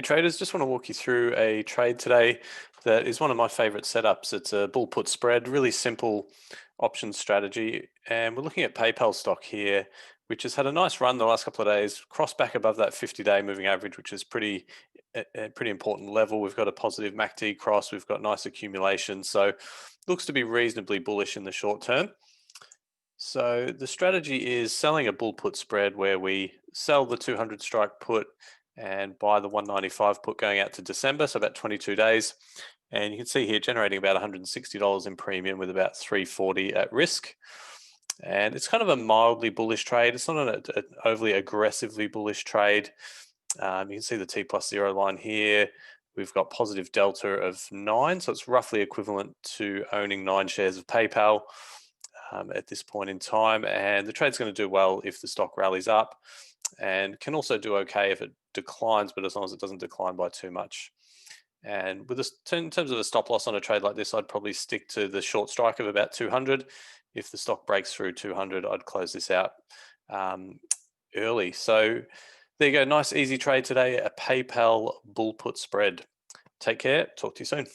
traders, just want to walk you through a trade today that is one of my favorite setups. It's a bull put spread, really simple option strategy. And we're looking at PayPal stock here, which has had a nice run the last couple of days, crossed back above that 50-day moving average, which is a pretty important level. We've got a positive MACD cross, we've got nice accumulation. So looks to be reasonably bullish in the short term. So the strategy is selling a bull put spread where we sell the 200 strike put and buy the 195 put going out to December, so about 22 days. And you can see here generating about $160 in premium with about 340 at risk. And it's kind of a mildly bullish trade. It's not an overly aggressively bullish trade. You can see the T+0 line here. We've got positive delta of 9, so it's roughly equivalent to owning 9 shares of PayPal at this point in time. And the trade's going to do well if the stock rallies up, and can also do okay if it declines, but as long as it doesn't decline by too much. And with this, in terms of a stop loss on a trade like this, I'd probably stick to the short strike of about 200. If the stock breaks through 200, I'd close this out early. So there you go. Nice, easy trade today, a PayPal bull put spread. Take care. Talk to you soon.